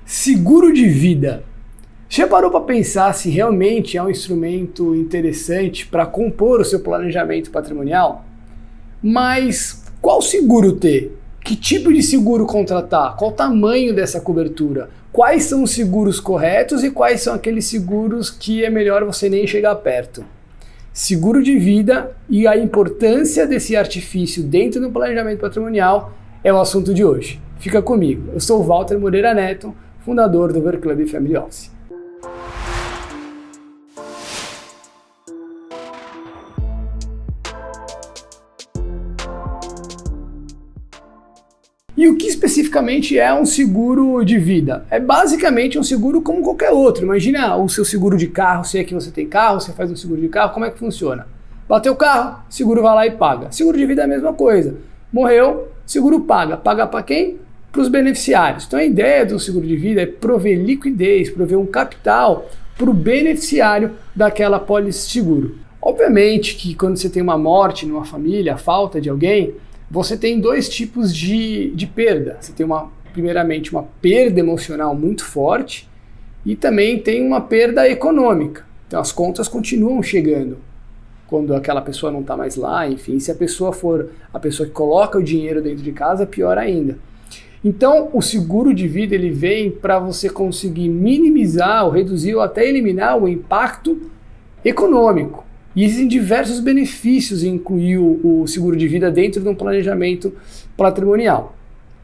Seguro de vida. Já parou para pensar se realmente é um instrumento interessante para compor o seu planejamento patrimonial? Mas qual seguro ter? Que tipo de seguro contratar? Qual o tamanho dessa cobertura? Quais são os seguros corretos e quais são aqueles seguros que é melhor você nem chegar perto? Seguro de vida e a importância desse artifício dentro do planejamento patrimonial é o assunto de hoje. Fica comigo. Eu sou o Walter Moreira Neto, fundador do Overclub Family Office. E o que especificamente é um seguro de vida? É basicamente um seguro como qualquer outro. Imagina o seu seguro de carro, se é que você tem carro, você faz um seguro de carro, como é que funciona? Bateu o carro, seguro vai lá e paga. Seguro de vida é a mesma coisa. Morreu, seguro paga. Paga para quem? Para os beneficiários. Então a ideia do seguro de vida é prover liquidez, prover um capital para o beneficiário daquela pólice seguro. Obviamente que quando você tem uma morte numa família, a falta de alguém, você tem dois tipos de perda. Você tem primeiramente uma perda emocional muito forte e também tem uma perda econômica. Então as contas continuam chegando quando aquela pessoa não está mais lá, enfim, se a pessoa for a pessoa que coloca o dinheiro dentro de casa, pior ainda. Então o seguro de vida ele vem para você conseguir minimizar ou reduzir ou até eliminar o impacto econômico. E existem diversos benefícios em incluir o seguro de vida dentro de um planejamento patrimonial.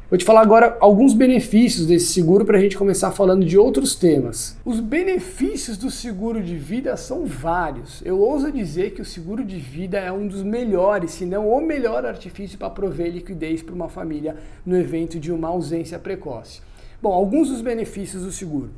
Vou te falar agora alguns benefícios desse seguro para a gente começar falando de outros temas. Os benefícios do seguro de vida são vários. Eu ouso dizer que o seguro de vida é um dos melhores, se não o melhor artifício para prover liquidez para uma família no evento de uma ausência precoce. Bom, alguns dos benefícios do seguro.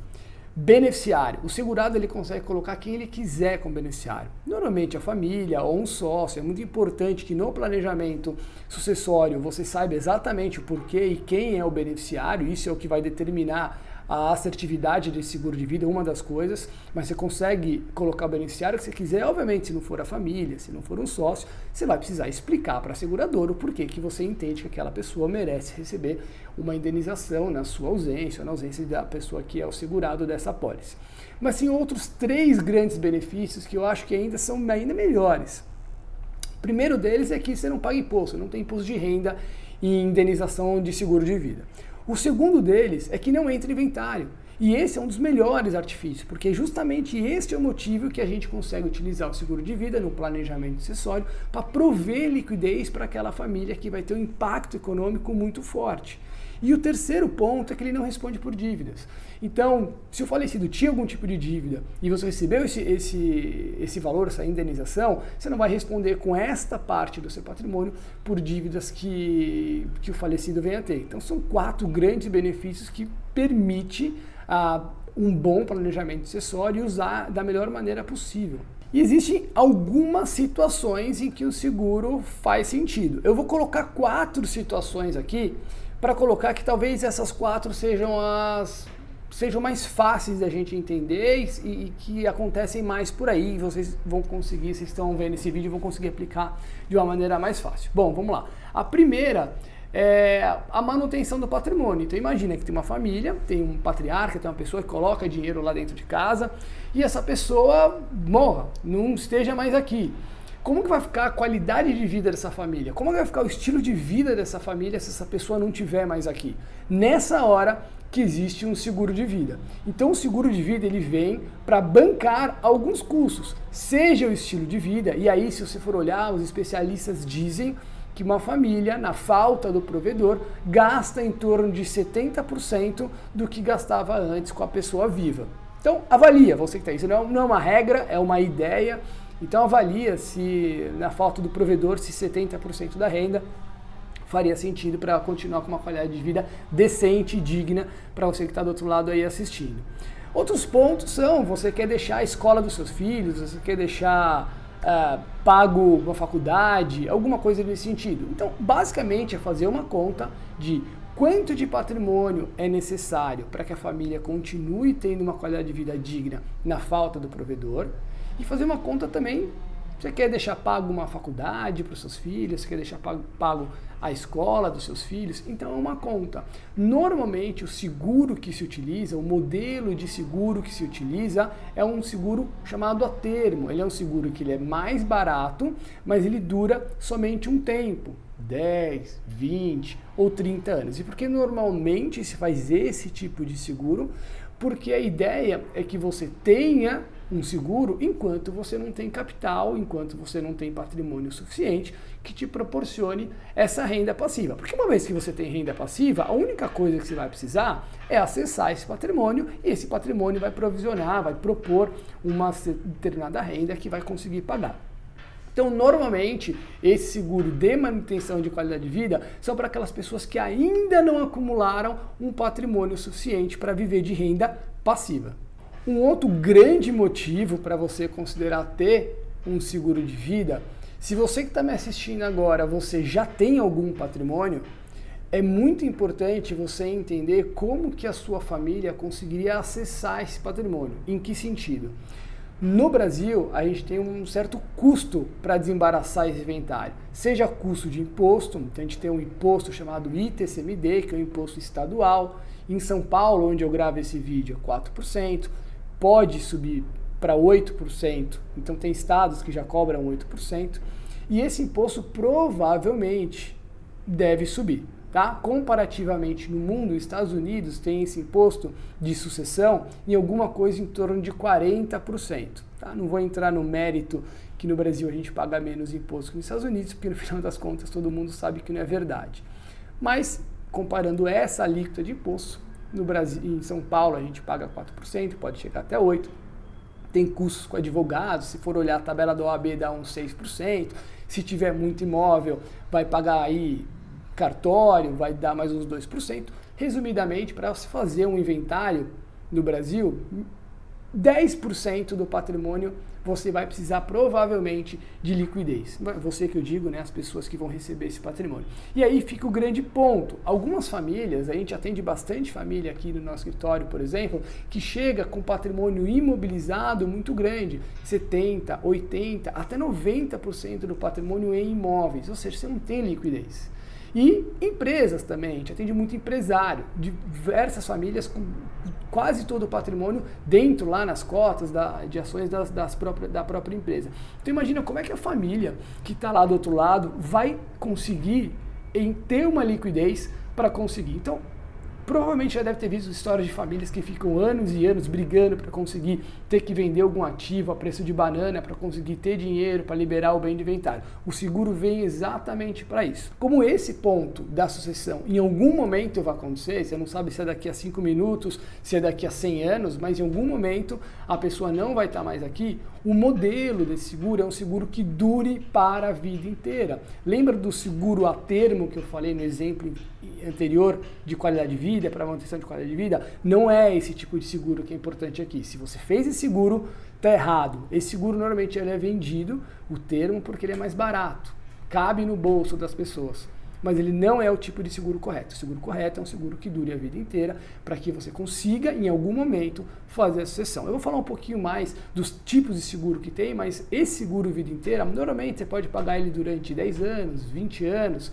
Beneficiário. O segurado ele consegue colocar quem ele quiser como beneficiário. Normalmente a família ou um sócio. É muito importante que no planejamento sucessório você saiba exatamente o porquê e quem é o beneficiário. Isso é o que vai determinar a assertividade desse seguro de vida, uma das coisas, mas você consegue colocar o beneficiário que você quiser. Obviamente, se não for a família, se não for um sócio, você vai precisar explicar para a seguradora o porquê que você entende que aquela pessoa merece receber uma indenização na sua ausência, ou na ausência da pessoa que é o segurado dessa apólice. Mas tem outros 3 grandes benefícios que eu acho que ainda são ainda melhores. O primeiro deles é que você não paga imposto, não tem imposto de renda e indenização de seguro de vida. O segundo deles é que não entra inventário. E esse é um dos melhores artifícios, porque justamente este é o motivo que a gente consegue utilizar o seguro de vida no planejamento acessório para prover liquidez para aquela família que vai ter um impacto econômico muito forte. E o terceiro ponto é que ele não responde por dívidas. Então, se o falecido tinha algum tipo de dívida e você recebeu esse valor, essa indenização, você não vai responder com esta parte do seu patrimônio por dívidas que o falecido venha a ter. Então, são 4 grandes benefícios que permitem um bom planejamento acessório e usar da melhor maneira possível. E existem algumas situações em que o seguro faz sentido. Eu vou colocar 4 situações aqui para colocar que talvez essas 4 sejam mais fáceis da gente entender e que acontecem mais por aí. Vocês vão conseguir, vocês estão vendo esse vídeo, vão conseguir aplicar de uma maneira mais fácil. Bom, vamos lá. A primeira é a manutenção do patrimônio. Então imagina que tem uma família, tem um patriarca, tem uma pessoa que coloca dinheiro lá dentro de casa e essa pessoa morra, não esteja mais aqui. Como que vai ficar a qualidade de vida dessa família? Como que vai ficar o estilo de vida dessa família se essa pessoa não estiver mais aqui? Nessa hora que existe um seguro de vida. Então o seguro de vida ele vem para bancar alguns custos, seja o estilo de vida, e aí se você for olhar, os especialistas dizem que uma família, na falta do provedor, gasta em torno de 70% do que gastava antes com a pessoa viva. Então avalia, você que está aí, isso não é uma regra, é uma ideia. Então avalia se, na falta do provedor, se 70% da renda faria sentido para continuar com uma qualidade de vida decente e digna para você que está do outro lado aí assistindo. Outros pontos são, você quer deixar a escola dos seus filhos, você quer deixar pago uma faculdade, alguma coisa nesse sentido. Então, basicamente é fazer uma conta de quanto de patrimônio é necessário para que a família continue tendo uma qualidade de vida digna na falta do provedor, e fazer uma conta também Você quer deixar pago uma faculdade para os seus filhos? Você quer deixar pago a escola dos seus filhos? Então é uma conta. Normalmente o seguro que se utiliza, o modelo de seguro que se utiliza é um seguro chamado a termo. Ele é um seguro que ele é mais barato, mas ele dura somente um tempo. 10, 20 ou 30 anos. E por que normalmente se faz esse tipo de seguro? Porque a ideia é que você tenha um seguro enquanto você não tem capital, enquanto você não tem patrimônio suficiente que te proporcione essa renda passiva. Porque uma vez que você tem renda passiva, a única coisa que você vai precisar é acessar esse patrimônio e esse patrimônio vai provisionar, vai propor uma determinada renda que vai conseguir pagar. Então, normalmente, esse seguro de manutenção de qualidade de vida são para aquelas pessoas que ainda não acumularam um patrimônio suficiente para viver de renda passiva. Um outro grande motivo para você considerar ter um seguro de vida, se você que está me assistindo agora, você já tem algum patrimônio, é muito importante você entender como que a sua família conseguiria acessar esse patrimônio. Em que sentido? No Brasil, a gente tem um certo custo para desembaraçar esse inventário, seja custo de imposto, então a gente tem um imposto chamado ITCMD, que é um imposto estadual. Em São Paulo, onde eu gravo esse vídeo, é 4%, pode subir para 8%, então tem estados que já cobram 8%, e esse imposto provavelmente deve subir. Tá? Comparativamente no mundo, os Estados Unidos tem esse imposto de sucessão em alguma coisa em torno de 40%. Tá? Não vou entrar no mérito que no Brasil a gente paga menos imposto que nos Estados Unidos, porque no final das contas todo mundo sabe que não é verdade. Mas comparando essa alíquota de imposto, no Brasil, em São Paulo a gente paga 4%, pode chegar até 8%. Tem custos com advogados, se for olhar a tabela da OAB dá uns 6%. Se tiver muito imóvel vai pagar aí cartório, vai dar mais uns 2%. Resumidamente, para se fazer um inventário no Brasil, 10% do patrimônio você vai precisar provavelmente de liquidez. Você que eu digo, né, as pessoas que vão receber esse patrimônio. E aí fica o grande ponto. Algumas famílias, a gente atende bastante família aqui no nosso escritório, por exemplo, que chega com patrimônio imobilizado muito grande, 70%, 80%, até 90% do patrimônio em imóveis, ou seja, você não tem liquidez. E empresas também, a gente atende muito empresário, diversas famílias com quase todo o patrimônio dentro lá nas cotas de ações da própria empresa. Então imagina como é que a família que está lá do outro lado vai conseguir ter uma liquidez para conseguir. Então, provavelmente já deve ter visto histórias de famílias que ficam anos e anos brigando para conseguir ter que vender algum ativo a preço de banana para conseguir ter dinheiro para liberar o bem de inventário. O seguro vem exatamente para isso. Como esse ponto da sucessão em algum momento vai acontecer, você não sabe se é daqui a 5 minutos, se é daqui a 100 anos, mas em algum momento a pessoa não vai estar mais aqui, o modelo desse seguro é um seguro que dure para a vida inteira. Lembra do seguro a termo que eu falei no exemplo anterior de qualidade de vida, para manutenção de qualidade de vida? Não é esse tipo de seguro que é importante aqui. Se você fez esse seguro, está errado. Esse seguro normalmente ele é vendido, o termo, porque ele é mais barato, cabe no bolso das pessoas. Mas ele não é o tipo de seguro correto. O seguro correto é um seguro que dure a vida inteira para que você consiga, em algum momento, fazer a sucessão. Eu vou falar um pouquinho mais dos tipos de seguro que tem, mas esse seguro vida inteira, normalmente você pode pagar ele durante 10 anos, 20 anos,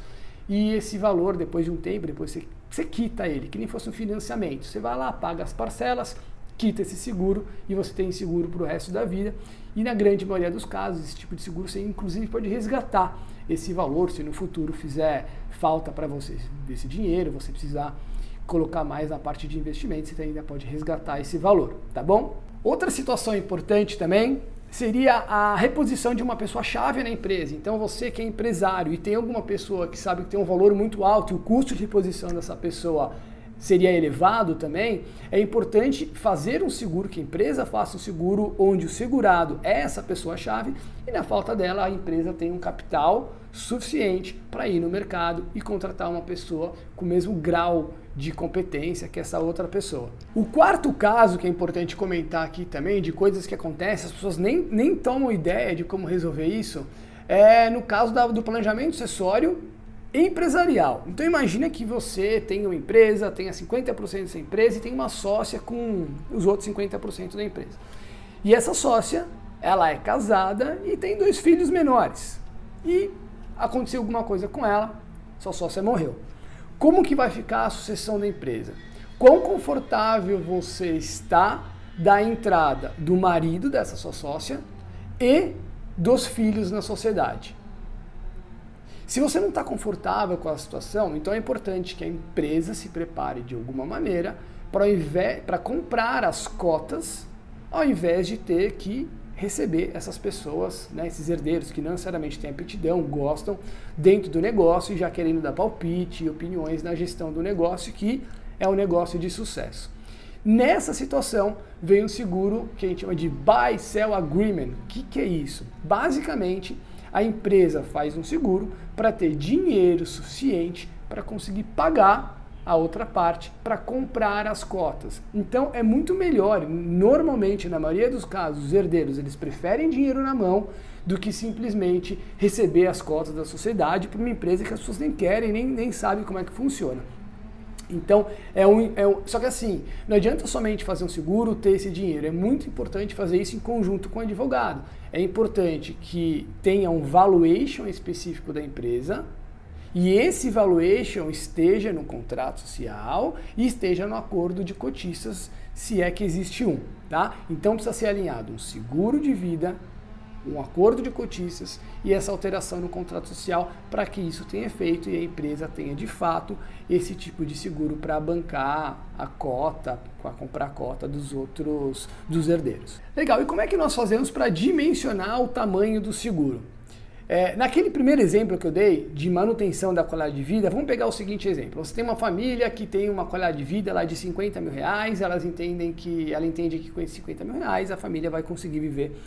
e esse valor, depois de um tempo, depois você quita ele, que nem fosse um financiamento. Você vai lá, paga as parcelas, quita esse seguro e você tem seguro para o resto da vida. E na grande maioria dos casos, esse tipo de seguro você inclusive pode resgatar esse valor se no futuro fizer falta para você desse dinheiro, você precisar colocar mais na parte de investimento, você ainda pode resgatar esse valor, tá bom? Outra situação importante também seria a reposição de uma pessoa-chave na empresa. Então você que é empresário e tem alguma pessoa que sabe que tem um valor muito alto e o custo de reposição dessa pessoa seria elevado também, é importante fazer um seguro, que a empresa faça um seguro onde o segurado é essa pessoa-chave e na falta dela a empresa tem um capital suficiente para ir no mercado e contratar uma pessoa com o mesmo grau de competência que essa outra pessoa. O quarto caso que é importante comentar aqui também, de coisas que acontecem, as pessoas nem tomam ideia de como resolver isso, é no caso do planejamento sucessório empresarial. Então imagina que você tem uma empresa, tenha 50% dessa empresa e tem uma sócia com os outros 50% da empresa. E essa sócia, ela é casada e tem 2 filhos menores. E aconteceu alguma coisa com ela, sua sócia morreu. Como que vai ficar a sucessão da empresa? Quão confortável você está da entrada do marido dessa sua sócia e dos filhos na sociedade? Se você não está confortável com a situação, então é importante que a empresa se prepare de alguma maneira para comprar as cotas, ao invés de ter que receber essas pessoas, né, esses herdeiros que não necessariamente têm aptidão, gostam dentro do negócio e já querendo dar palpite e opiniões na gestão do negócio, que é um negócio de sucesso. Nessa situação, vem um seguro que a gente chama de Buy Sell Agreement. O que é isso? Basicamente, a empresa faz um seguro para ter dinheiro suficiente para conseguir pagar a outra parte para comprar as cotas. Então é muito melhor, normalmente, na maioria dos casos, os herdeiros eles preferem dinheiro na mão do que simplesmente receber as cotas da sociedade para uma empresa que as pessoas nem querem, nem sabem como é que funciona. Então, só que assim, não adianta somente fazer um seguro, ter esse dinheiro. É muito importante fazer isso em conjunto com o advogado. É importante que tenha um valuation específico da empresa e esse valuation esteja no contrato social e esteja no acordo de cotistas, se é que existe um, tá? Então precisa ser alinhado um seguro de vida, um acordo de cotistas e essa alteração no contrato social para que isso tenha efeito e a empresa tenha de fato esse tipo de seguro para bancar a cota, para comprar a cota dos herdeiros. Legal, e como é que nós fazemos para dimensionar o tamanho do seguro? Naquele primeiro exemplo que eu dei de manutenção da qualidade de vida, vamos pegar o seguinte exemplo. Você tem uma família que tem uma qualidade de vida lá de 50 mil reais, ela entende que com esses 50 mil reais a família vai conseguir viver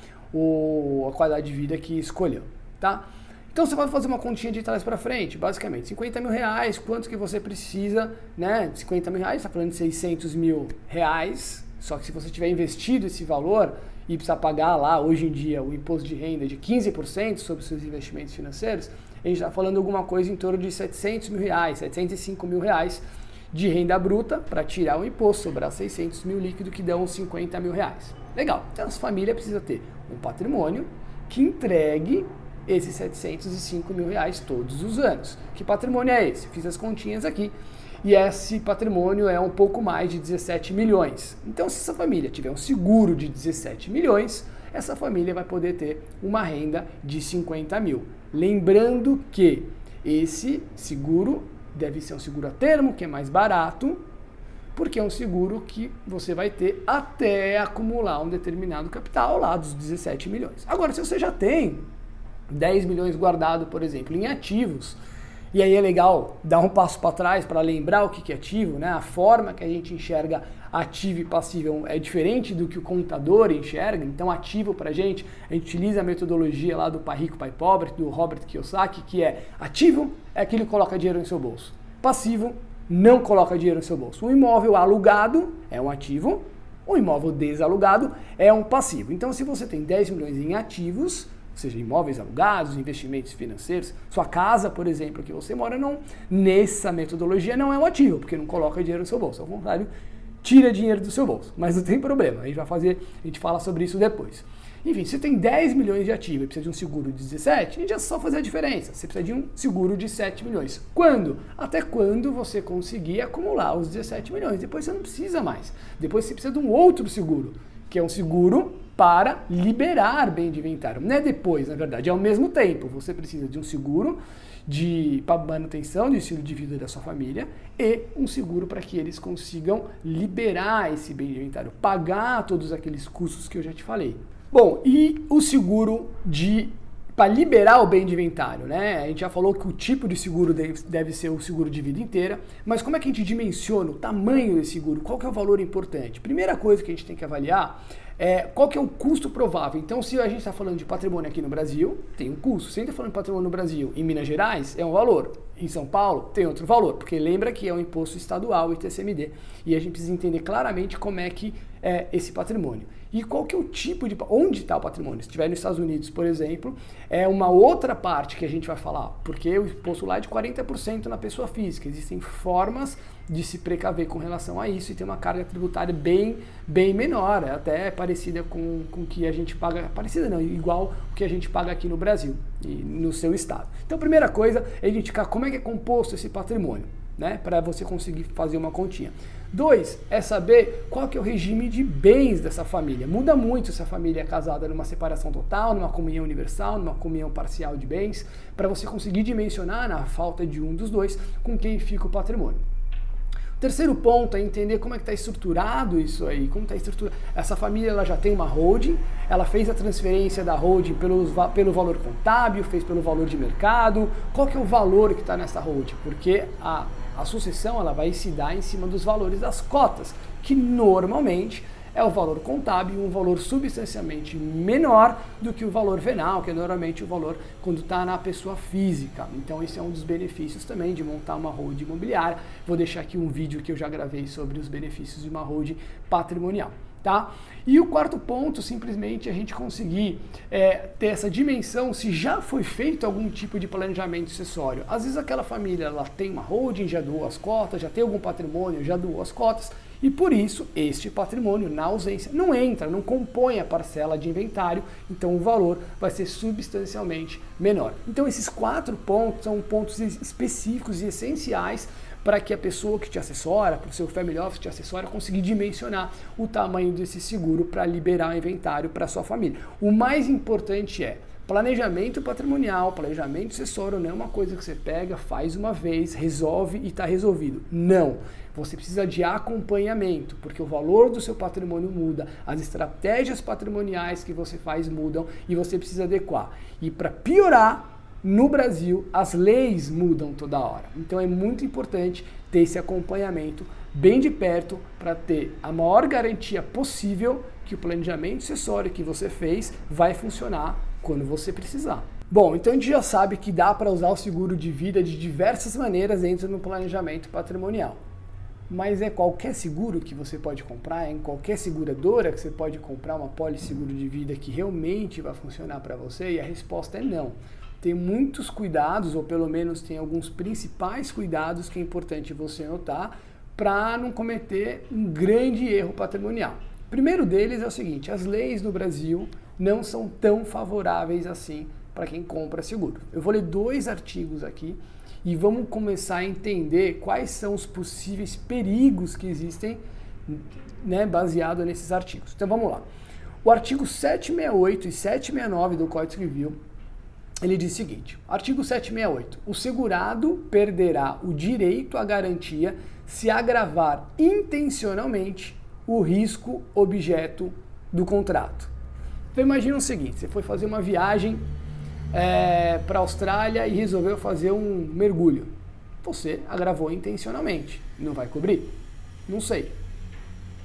a qualidade de vida que escolheu, tá? Então você vai fazer uma continha de trás para frente, basicamente, 50 mil reais, quanto que você precisa, né? 50 mil reais, está falando de 600 mil reais, só que se você tiver investido esse valor e precisar pagar lá, hoje em dia, o imposto de renda de 15% sobre os seus investimentos financeiros, a gente está falando alguma coisa em torno de 700 mil reais, 705 mil reais de renda bruta para tirar o imposto, sobrar 600 mil líquido que dão 50 mil reais. Legal, então essa família precisa ter um patrimônio que entregue esses 705 mil reais todos os anos. Que patrimônio é esse? Fiz as continhas aqui. E esse patrimônio é um pouco mais de 17 milhões. Então, se essa família tiver um seguro de 17 milhões, essa família vai poder ter uma renda de 50 mil. Lembrando que esse seguro deve ser um seguro a termo, que é mais barato, porque é um seguro que você vai ter até acumular um determinado capital lá dos 17 milhões. Agora, se você já tem 10 milhões guardado, por exemplo, em ativos, e aí é legal dar um passo para trás para lembrar o que é ativo, né? A forma que a gente enxerga ativo e passivo é diferente do que o contador enxerga. Então, ativo para a gente utiliza a metodologia lá do Pai Rico, Pai Pobre, do Robert Kiyosaki, que é ativo é aquele que coloca dinheiro no seu bolso. Passivo não coloca dinheiro no seu bolso. Um imóvel alugado é um ativo, um imóvel desalugado é um passivo. Então, se você tem 10 milhões em ativos, ou seja, imóveis alugados, investimentos financeiros, sua casa, por exemplo, que você mora, nessa metodologia não é um ativo, porque não coloca dinheiro no seu bolso. Ao contrário, tira dinheiro do seu bolso. Mas não tem problema, a gente fala sobre isso depois. Enfim, se você tem 10 milhões de ativo e precisa de um seguro de 17, a gente é só fazer a diferença. Você precisa de um seguro de 7 milhões. Quando? Até quando você conseguir acumular os 17 milhões. Depois você não precisa mais. Depois você precisa de um outro seguro, que é um seguro para liberar bem de inventário. Não é depois, na verdade, é ao mesmo tempo. Você precisa de um seguro para manutenção do estilo de vida da sua família e um seguro para que eles consigam liberar esse bem de inventário, pagar todos aqueles custos que eu já te falei. Bom, e o seguro para liberar o bem de inventário, né? A gente já falou que o tipo de seguro deve ser o seguro de vida inteira, mas como é que a gente dimensiona o tamanho desse seguro? Qual que é o valor importante? Primeira coisa que a gente tem que avaliar qual que é o custo provável. Então, se a gente está falando de patrimônio aqui no Brasil, tem um custo. Se a gente está falando de patrimônio no Brasil, em Minas Gerais, é um valor. Em São Paulo, tem outro valor, porque lembra que é um imposto estadual, ITCMD, e a gente precisa entender claramente como é que é esse patrimônio. E qual que é o tipo de... Onde está o patrimônio? Se estiver nos Estados Unidos, por exemplo, é uma outra parte que a gente vai falar, porque o imposto lá é de 40% na pessoa física. Existem formas de se precaver com relação a isso e ter uma carga tributária bem menor, até parecida com o que a gente paga, parecida não, igual o que a gente paga aqui no Brasil e no seu estado. Então, a primeira coisa é identificar como é que é composto esse patrimônio, né, para você conseguir fazer uma continha. 2, é saber qual que é o regime de bens dessa família. Muda muito se a família é casada numa separação total, numa comunhão universal, numa comunhão parcial de bens, para você conseguir dimensionar, na falta de um dos dois, com quem fica o patrimônio. O terceiro ponto é entender como é que está estruturado isso aí, como está estruturado. Essa família ela já tem uma holding, ela fez a transferência da holding pelo valor contábil, fez pelo valor de mercado. Qual que é o valor que está nessa holding? Porque a sucessão ela vai se dar em cima dos valores das cotas, que normalmente é o valor contábil, um valor substancialmente menor do que o valor venal, que é normalmente o valor quando está na pessoa física. Então esse é um dos benefícios também de montar uma holding imobiliária. Vou deixar aqui um vídeo que eu já gravei sobre os benefícios de uma holding patrimonial. Tá? E o quarto ponto, simplesmente a gente conseguir ter essa dimensão se já foi feito algum tipo de planejamento sucessório. Às vezes aquela família ela tem uma holding, já doou as cotas, já tem algum patrimônio, já doou as cotas, e por isso este patrimônio, na ausência, não entra, não compõe a parcela de inventário, então o valor vai ser substancialmente menor. Então esses 4 pontos são pontos específicos e essenciais para que a pessoa que te assessora, para o seu family office que te assessora, conseguir dimensionar o tamanho desse seguro para liberar o inventário para a sua família. O mais importante é planejamento patrimonial, planejamento sucessório não é uma coisa que você pega, faz uma vez, resolve e está resolvido. Não. Você precisa de acompanhamento, porque o valor do seu patrimônio muda, as estratégias patrimoniais que você faz mudam e você precisa adequar. E para piorar, no Brasil, as leis mudam toda hora. Então é muito importante ter esse acompanhamento bem de perto para ter a maior garantia possível que o planejamento sucessório que você fez vai funcionar quando você precisar. Bom, então a gente já sabe que dá para usar o seguro de vida de diversas maneiras dentro do planejamento patrimonial. Mas é qualquer seguro que você pode comprar, é em qualquer seguradora que você pode comprar uma pólice seguro de vida que realmente vai funcionar para você? E a resposta é não. Tem muitos cuidados, ou pelo menos tem alguns principais cuidados que é importante você notar para não cometer um grande erro patrimonial. O primeiro deles é o seguinte: as leis no Brasil não são tão favoráveis assim para quem compra seguro. Eu vou ler 2 artigos aqui e vamos começar a entender quais são os possíveis perigos que existem, né, baseado nesses artigos. Então vamos lá. O artigo 768 e 769 do Código Civil, ele diz o seguinte: artigo 768, o segurado perderá o direito à garantia se agravar intencionalmente o risco objeto do contrato. Então imagina o seguinte: você foi fazer uma viagem para a Austrália e resolveu fazer um mergulho. Você agravou intencionalmente. Não vai cobrir? Não sei.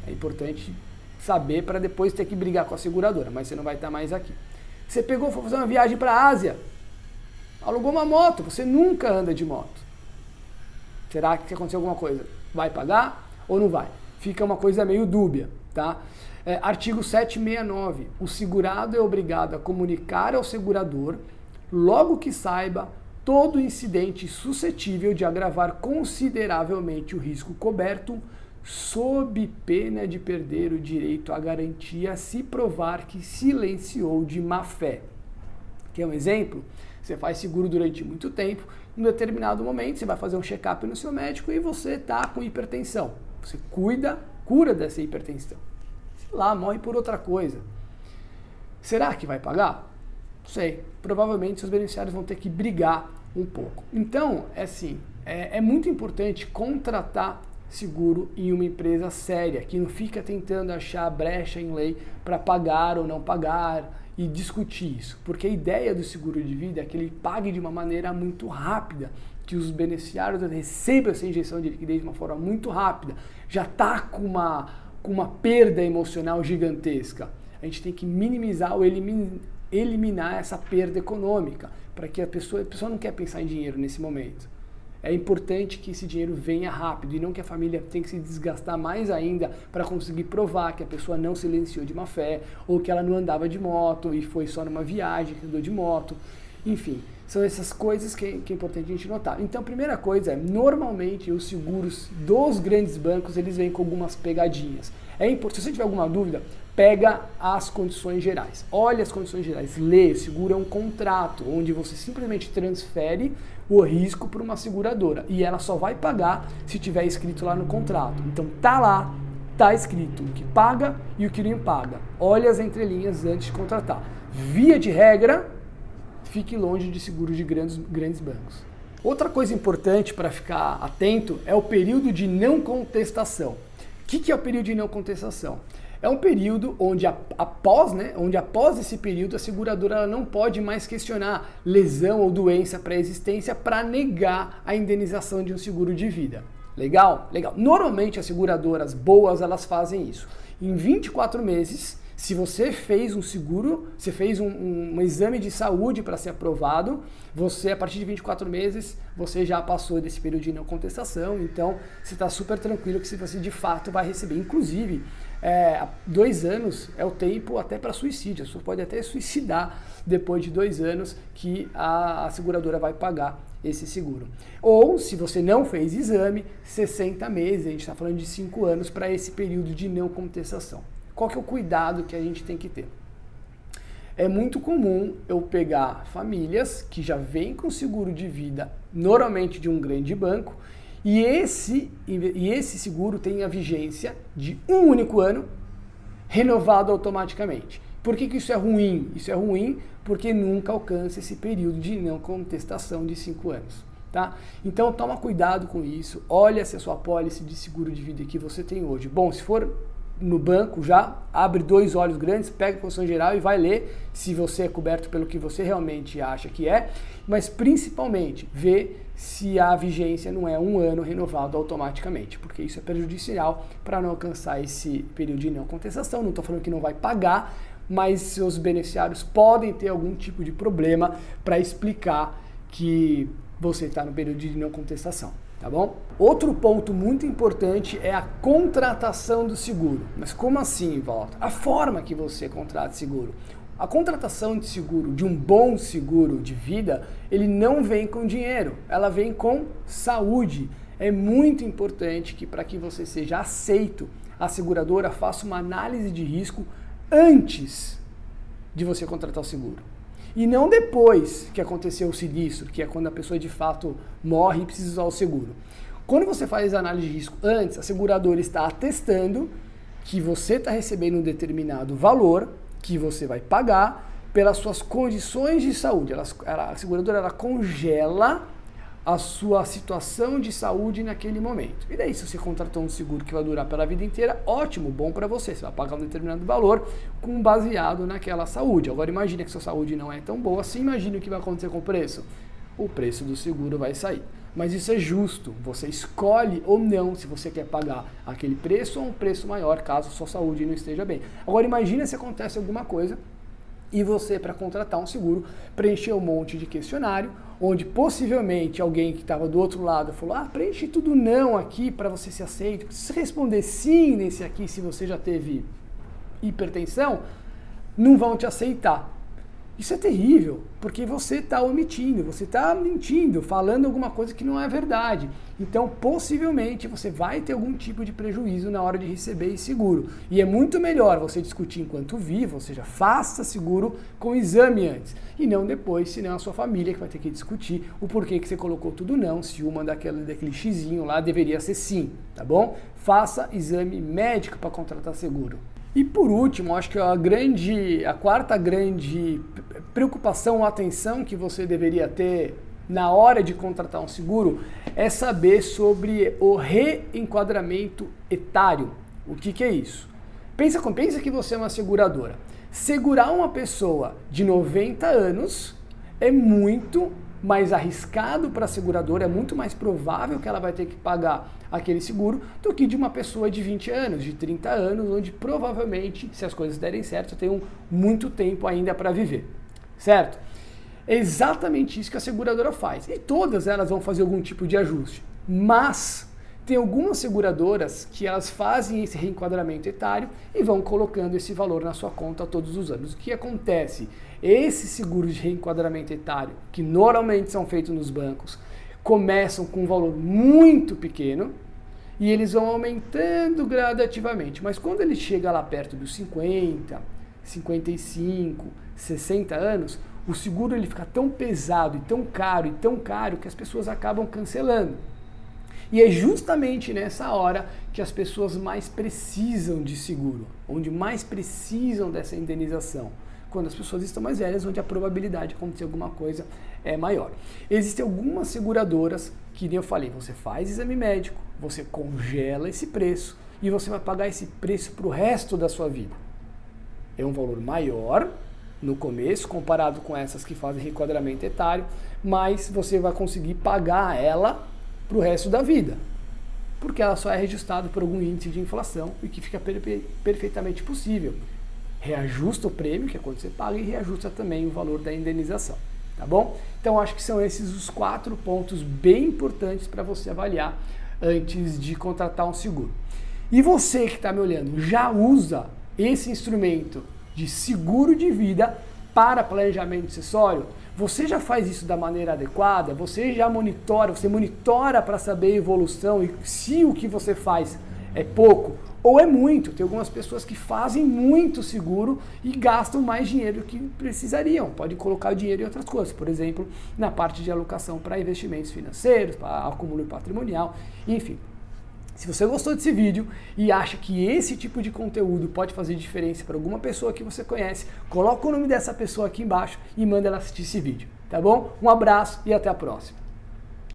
É importante saber para depois ter que brigar com a seguradora, mas você não vai estar mais aqui. Você pegou, foi fazer uma viagem para a Ásia, alugou uma moto, você nunca anda de moto. Será que aconteceu alguma coisa? Vai pagar ou não vai? Fica uma coisa meio dúbia, tá? Artigo 769. O segurado é obrigado a comunicar ao segurador, logo que saiba, todo incidente suscetível de agravar consideravelmente o risco coberto, sob pena de perder o direito à garantia se provar que silenciou de má fé. Quer um exemplo? Você faz seguro durante muito tempo, em um determinado momento você vai fazer um check-up no seu médico e você está com hipertensão. Você cura dessa hipertensão. Sei lá, morre por outra coisa. Será que vai pagar? Não sei. Provavelmente seus beneficiários vão ter que brigar um pouco. Então, é muito importante contratar seguro em uma empresa séria, que não fica tentando achar brecha em lei para pagar ou não pagar e discutir isso. Porque a ideia do seguro de vida é que ele pague de uma maneira muito rápida, que os beneficiários recebam essa injeção de liquidez de uma forma muito rápida. Já está com uma perda emocional gigantesca. A gente tem que minimizar ou eliminar essa perda econômica, para que a pessoa não quer pensar em dinheiro nesse momento. É importante que esse dinheiro venha rápido e não que a família tenha que se desgastar mais ainda para conseguir provar que a pessoa não silenciou de má fé ou que ela não andava de moto e foi só numa viagem que andou de moto. Enfim, são essas coisas que é importante a gente notar. Então, a primeira coisa é, normalmente, os seguros dos grandes bancos, eles vêm com algumas pegadinhas. É importante, se você tiver alguma dúvida, pega as condições gerais. Olha as condições gerais, lê, seguro é um contrato, onde você simplesmente transfere o risco para uma seguradora. E ela só vai pagar se tiver escrito lá no contrato. Então, tá lá, tá escrito o que paga e o que não paga. Olha as entrelinhas antes de contratar. Via de regra, fique longe de seguros de grandes bancos. Outra coisa importante para ficar atento é o período de não contestação. O que é o período de não contestação? É um período onde após esse período a seguradora ela não pode mais questionar lesão ou doença pré-existência para negar a indenização de um seguro de vida. Legal? Legal. Normalmente as seguradoras boas elas fazem isso. Em 24 meses, se você fez um seguro, você fez um exame de saúde para ser aprovado, você, a partir de 24 meses, você já passou desse período de não contestação, então você está super tranquilo que você de fato vai receber. Inclusive, 2 anos é o tempo até para suicídio, a pessoa pode até suicidar depois de 2 anos que a seguradora vai pagar esse seguro. Ou, se você não fez exame, 60 meses, a gente está falando de 5 anos para esse período de não contestação. Qual que é o cuidado que a gente tem que ter? É muito comum eu pegar famílias que já vêm com seguro de vida, normalmente de um grande banco, e esse seguro tem a vigência de um único ano, renovado automaticamente. Por que isso é ruim? Isso é ruim porque nunca alcança esse período de não contestação de 5 anos. Tá? Então toma cuidado com isso, olha se a sua apólice de seguro de vida que você tem hoje. Bom, se for no banco já, abre 2 olhos grandes, pega a Constituição Geral e vai ler se você é coberto pelo que você realmente acha que é, mas principalmente vê se a vigência não é 1 ano renovado automaticamente, porque isso é prejudicial para não alcançar esse período de não contestação. Não estou falando que não vai pagar, mas seus beneficiários podem ter algum tipo de problema para explicar que você está no período de não contestação. Tá bom? Outro ponto muito importante é a contratação do seguro. Mas como assim, Walter? A forma que você contrata seguro. A contratação de seguro, de um bom seguro de vida, ele não vem com dinheiro, ela vem com saúde. É muito importante que para que você seja aceito, a seguradora faça uma análise de risco antes de você contratar o seguro. E não depois que aconteceu o sinistro, que é quando a pessoa de fato morre e precisa usar o seguro. Quando você faz a análise de risco antes, a seguradora está atestando que você está recebendo um determinado valor que você vai pagar pelas suas condições de saúde. A seguradora congela a sua situação de saúde naquele momento. E daí, se você contratou um seguro que vai durar pela vida inteira, ótimo, bom para você. Você vai pagar um determinado valor baseado naquela saúde. Agora, imagine que sua saúde não é tão boa assim, imagine o que vai acontecer com o preço. O preço do seguro vai sair. Mas isso é justo. Você escolhe ou não se você quer pagar aquele preço ou um preço maior, caso sua saúde não esteja bem. Agora, imagine se acontece alguma coisa e você, para contratar um seguro, preencheu um monte de questionário, onde possivelmente alguém que estava do outro lado falou: preenche tudo não aqui para você ser aceito. Se você responder sim nesse aqui, se você já teve hipertensão, não vão te aceitar. Isso é terrível, porque você está omitindo, você está mentindo, falando alguma coisa que não é verdade. Então, possivelmente, você vai ter algum tipo de prejuízo na hora de receber esse seguro. E é muito melhor você discutir enquanto vivo, ou seja, faça seguro com exame antes. E não depois, senão a sua família que vai ter que discutir o porquê que você colocou tudo não, se uma daquele xizinho lá deveria ser sim, tá bom? Faça exame médico para contratar seguro. E por último, acho que a quarta grande preocupação ou atenção que você deveria ter na hora de contratar um seguro é saber sobre o reenquadramento etário. O que é isso? Pensa que você é uma seguradora. Segurar uma pessoa de 90 anos é muito mais arriscado para a seguradora, é muito mais provável que ela vai ter que pagar aquele seguro do que de uma pessoa de 20 anos, de 30 anos, onde provavelmente, se as coisas derem certo, tem muito tempo ainda para viver, certo? É exatamente isso que a seguradora faz, e todas elas vão fazer algum tipo de ajuste, mas Tem algumas seguradoras que elas fazem esse reenquadramento etário e vão colocando esse valor na sua conta todos os anos. O que acontece? Esses seguros de reenquadramento etário, que normalmente são feitos nos bancos, começam com um valor muito pequeno e eles vão aumentando gradativamente. Mas quando ele chega lá perto dos 50, 55, 60 anos, o seguro ele fica tão pesado e tão caro que as pessoas acabam cancelando. E é justamente nessa hora que as pessoas mais precisam de seguro, onde mais precisam dessa indenização. Quando as pessoas estão mais velhas, onde a probabilidade de acontecer alguma coisa é maior. Existem algumas seguradoras que, nem eu falei, você faz exame médico, você congela esse preço e você vai pagar esse preço para o resto da sua vida. É um valor maior no começo, comparado com essas que fazem reenquadramento etário, mas você vai conseguir pagar ela para o resto da vida, porque ela só é reajustada por algum índice de inflação e que fica perfeitamente possível. Reajusta o prêmio, que é quando você paga, e reajusta também o valor da indenização, tá bom? Então acho que são esses os 4 pontos bem importantes para você avaliar antes de contratar um seguro. E você que está me olhando, já usa esse instrumento de seguro de vida para planejamento acessório? Você já faz isso da maneira adequada? Você monitora para saber a evolução e se o que você faz é pouco ou é muito. Tem algumas pessoas que fazem muito seguro e gastam mais dinheiro do que precisariam. Pode colocar o dinheiro em outras coisas, por exemplo, na parte de alocação para investimentos financeiros, para acúmulo patrimonial, enfim. Se você gostou desse vídeo e acha que esse tipo de conteúdo pode fazer diferença para alguma pessoa que você conhece, coloca o nome dessa pessoa aqui embaixo e manda ela assistir esse vídeo, tá bom? Um abraço e até a próxima.